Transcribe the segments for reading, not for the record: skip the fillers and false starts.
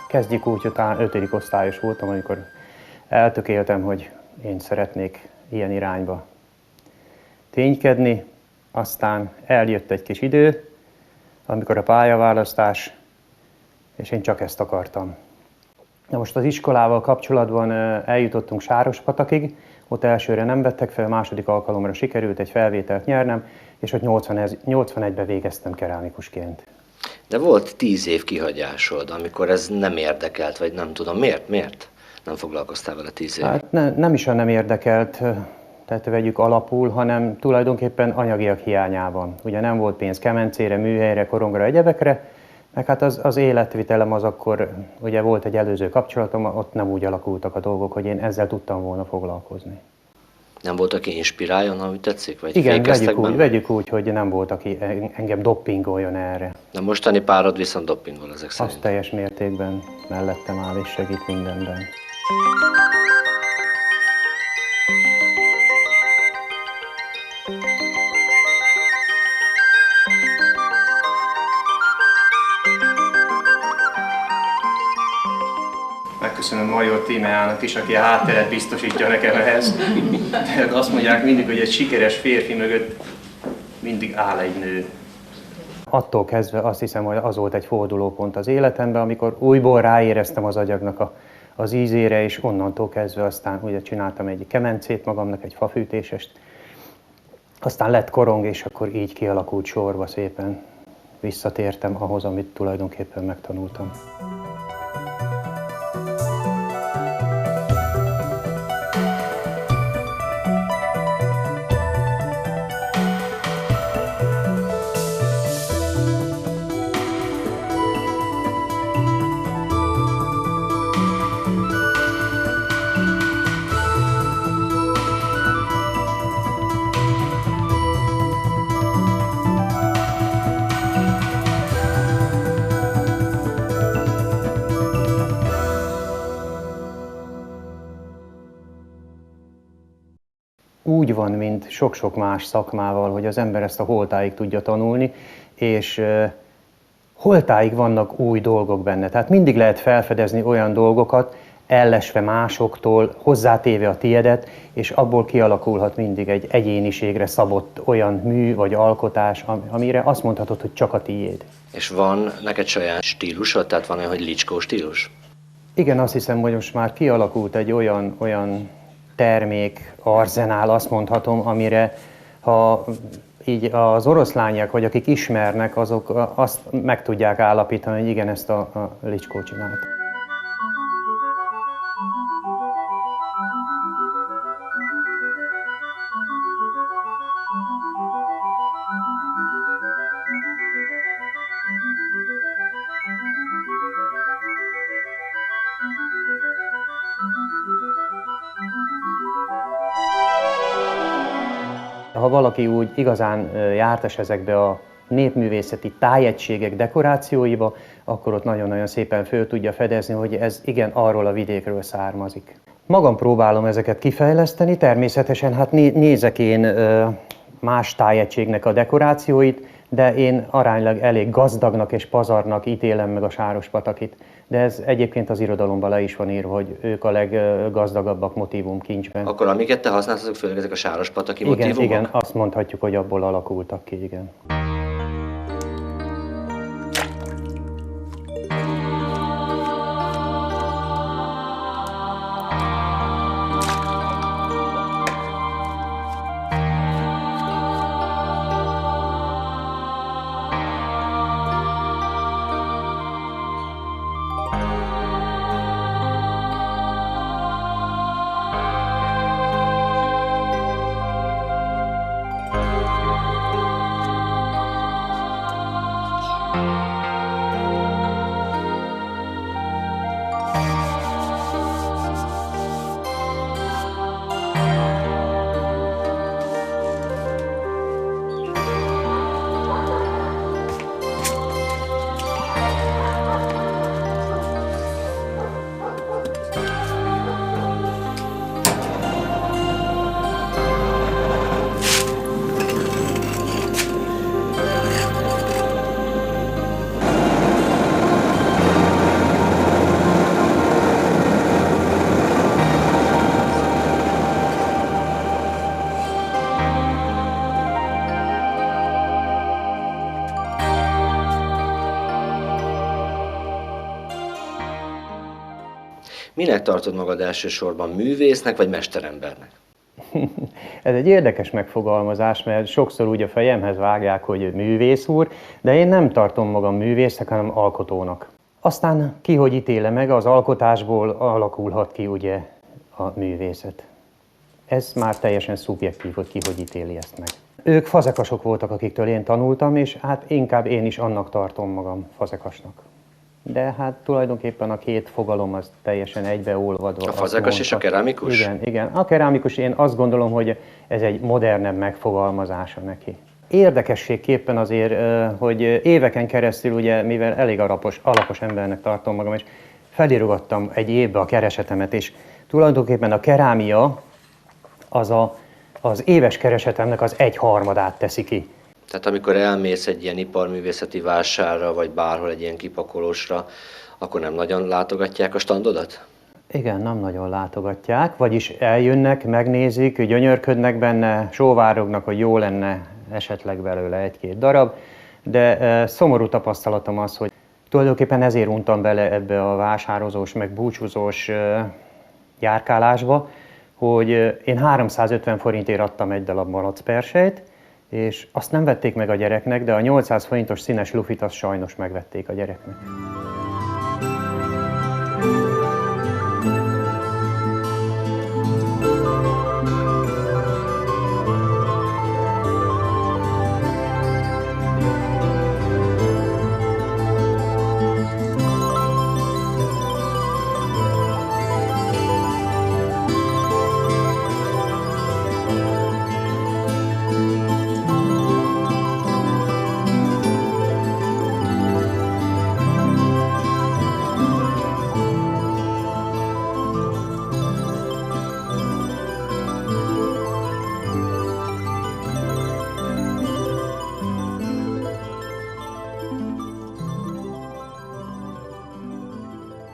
Kezdjük úgy, hogy talán 5. osztályos voltam, amikor eltökéltem, hogy én szeretnék ilyen irányba ténykedni. Aztán eljött egy kis idő, amikor a pályaválasztás, és én csak ezt akartam. Na most az iskolával kapcsolatban eljutottunk Sárospatakig, ott elsőre nem vettek fel, második alkalomra sikerült egy felvételt nyernem, és ott 81-ben végeztem kerámikusként. De volt 10 év kihagyásod, amikor ez nem érdekelt, vagy nem tudom. Miért? Nem foglalkoztál vele 10 évig? Hát nem is nem érdekelt, tehát vegyük alapul, hanem tulajdonképpen anyagiak hiányában. Ugye nem volt pénz kemencére, műhelyre, korongra, egyebekre, meg hát az életvitelem az akkor, ugye volt egy előző kapcsolatom, ott nem úgy alakultak a dolgok, hogy én ezzel tudtam volna foglalkozni. Nem volt, aki inspiráljon, ha úgy tetszik? Vagy igen, vegyük úgy, hogy nem volt, aki engem doppingoljon erre. De mostani párod viszont doppingol ezek szerint. Azt teljes mértékben mellettem áll és segít mindenben. Megköszönöm Major Tímeának is, aki a hátteret biztosítja nekem ehhez. Tehát azt mondják mindig, hogy egy sikeres férfi mögött mindig áll egy nő. Attól kezdve azt hiszem, hogy az volt egy fordulópont az életemben, amikor újból ráéreztem az agyagnak az ízére, és onnantól kezdve aztán ugye csináltam egy kemencét magamnak, egy fafűtésest. Aztán lett korong, és akkor így kialakult sorba szépen. Visszatértem ahhoz, amit tulajdonképpen megtanultam. Úgy van, mint sok-sok más szakmával, hogy az ember ezt a holtáig tudja tanulni, és holtáig vannak új dolgok benne. Tehát mindig lehet felfedezni olyan dolgokat, ellesve másoktól, hozzátéve a tiédet, és abból kialakulhat mindig egy egyéniségre szabott olyan mű vagy alkotás, amire azt mondhatod, hogy csak a tiéd. És van neked saját stílusod? Tehát van olyan, hogy Licskó stílus? Igen, azt hiszem, hogy most már kialakult egy olyan termék, arzenál, azt mondhatom, amire ha így az oroszlányak, vagy akik ismernek, azok azt meg tudják állapítani, hogy igen, ezt a Licskó csinált. Ha valaki úgy igazán jártas ezekbe a népművészeti tájegységek dekorációiba, akkor ott nagyon-nagyon szépen föl tudja fedezni, hogy ez igen arról a vidékről származik. Magam próbálom ezeket kifejleszteni, természetesen hát nézek én más tájegységnek a dekorációit, de én aránylag elég gazdagnak és pazarnak ítélem meg a Sárospatakit. De ez egyébként az irodalomban le is van írva, hogy ők a leggazdagabbak motívum kincsben. Akkor amiket te használsz, azok főleg ezek a sárospataki motívumok? Igen, azt mondhatjuk, hogy abból alakultak ki, igen. Minek tartod magad elsősorban, művésznek vagy mesterembernek? Ez egy érdekes megfogalmazás, mert sokszor úgy a fejemhez vágják, hogy művész úr, de én nem tartom magam művésznek, hanem alkotónak. Aztán ki hogy ítéle meg, az alkotásból alakulhat ki ugye a művészet. Ez már teljesen szubjektív, hogy ki hogy ítéli ezt meg. Ők fazekasok voltak, akiktől én tanultam, és hát inkább én is annak tartom magam, fazekasnak. De hát tulajdonképpen a két fogalom az teljesen egybeolvadva. A fazekas és a kerámikus? Igen, igen. A kerámikus, én azt gondolom, hogy ez egy modernebb megfogalmazása neki. Érdekességképpen azért, hogy éveken keresztül, ugye, mivel elég alapos embernek tartom magam, és felírogattam egy évbe a keresetemet, és tulajdonképpen a kerámia az éves keresetemnek az 1/3 teszi ki. Tehát amikor elmész egy ilyen iparművészeti vásárra, vagy bárhol egy ilyen kipakolósra, akkor nem nagyon látogatják a standodat? Igen, nem nagyon látogatják, vagyis eljönnek, megnézik, gyönyörködnek benne, sóvárognak, hogy jó lenne esetleg belőle 1-2 darab, de szomorú tapasztalatom az, hogy tulajdonképpen ezért untam bele ebbe a vásározós, meg búcsúzós járkálásba, hogy én 350 forintért adtam egy darab malacperselyt, és azt nem vették meg a gyereknek, de a 800 forintos színes lufit azt sajnos megvették a gyereknek.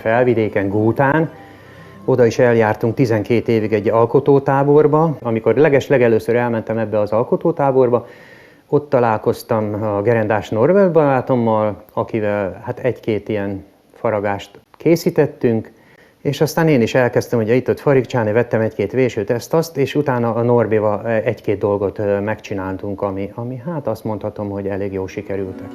Felvidéken, Gútán, oda is eljártunk 12 évig egy alkotótáborba. Amikor legelőször elmentem ebbe az alkotótáborba, ott találkoztam a gerendás Norbert barátommal, akivel hát 1-2 ilyen faragást készítettünk, és aztán én is elkezdtem ugye itt-ott farigcsálni, vettem 1-2 vésőt, ezt-azt, és utána a Norbival 1-2 dolgot megcsináltunk, ami hát azt mondhatom, hogy elég jól sikerültek.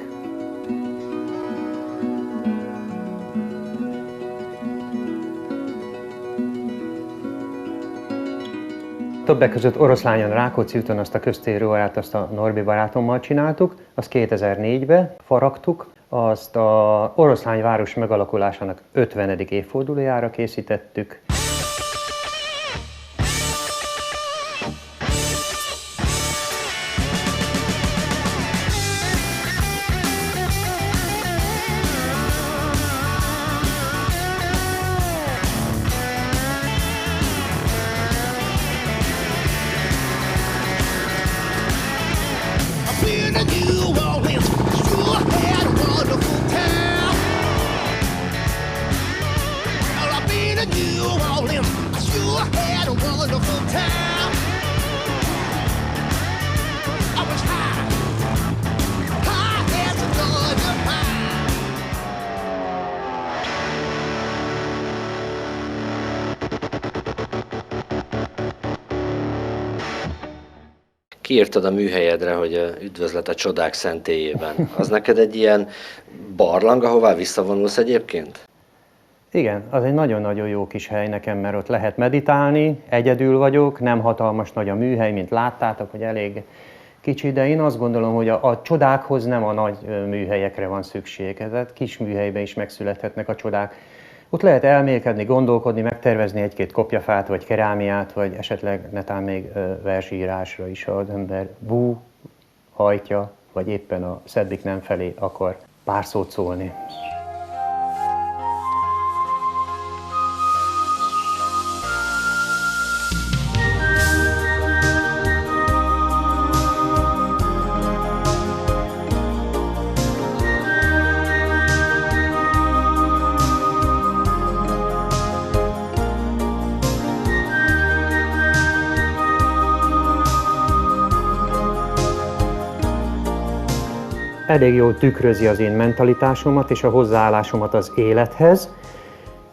Többek között Oroszlányon, Rákóczi úton azt a köztérőórát, azt a Norbi barátommal csináltuk, azt 2004-ben faragtuk, azt a Oroszlány város megalakulásának 50. évfordulójára készítettük. Kiírtad a műhelyedre, hogy üdvözlet a csodák szentélyében. Az neked egy ilyen barlang, ahová visszavonulsz egyébként? Igen, az egy nagyon-nagyon jó kis hely nekem, mert ott lehet meditálni, egyedül vagyok, nem hatalmas nagy a műhely, mint láttátok, hogy elég kicsi, de én azt gondolom, hogy a csodákhoz nem a nagy műhelyekre van szükség. Tehát kis műhelyben is megszülethetnek a csodák. Ott lehet elmélkedni, gondolkodni, megtervezni 1-2 kopjafát, vagy kerámiát, vagy esetleg netán még versírásra is, az ember hajtja, vagy éppen a szeddik nem felé akar pár szót szólni. Elég jól tükrözi az én mentalitásomat és a hozzáállásomat az élethez,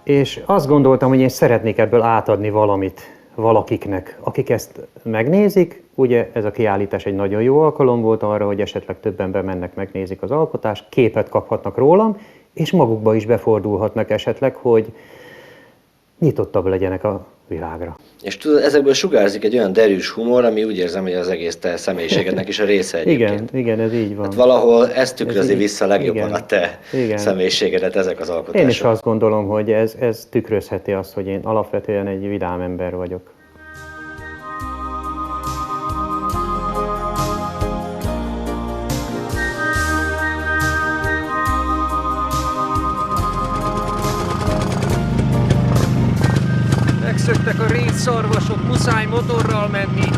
És azt gondoltam, hogy én szeretnék ebből átadni valamit valakiknek, akik ezt megnézik. Ugye ez a kiállítás egy nagyon jó alkalom volt arra, hogy esetleg többen bemennek, megnézik az alkotást, képet kaphatnak rólam, és magukba is befordulhatnak esetleg, hogy nyitottabb legyenek a világra. És tudod, ezekből sugárzik egy olyan derűs humor, ami úgy érzem, hogy az egész te személyiségednek is a része egyébként. Igen, ez így van. Hát valahol ez tükrözi vissza legjobban igen, a te igen. személyiségedet, ezek az alkotások. Én is azt gondolom, hogy ez tükrözheti azt, hogy én alapvetően egy vidám ember vagyok. Megszöktek a rétszarvasok, muszáj motorral menni.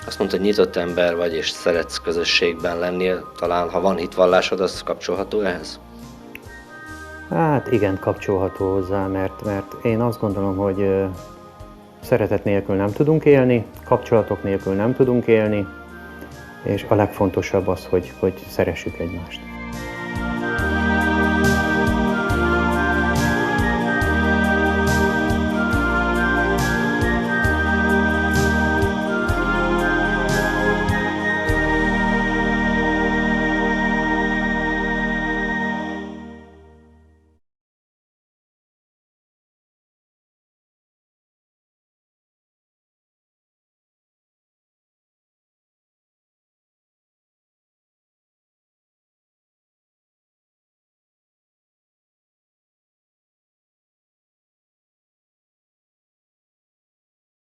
Azt mondta, hogy nyitott ember vagy, és szeretsz közösségben lenni. Talán, ha van hitvallásod, az kapcsolható ehhez? Hát igen, kapcsolható hozzá, mert én azt gondolom, hogy szeretet nélkül nem tudunk élni, kapcsolatok nélkül nem tudunk élni, és a legfontosabb az, hogy szeressük egymást.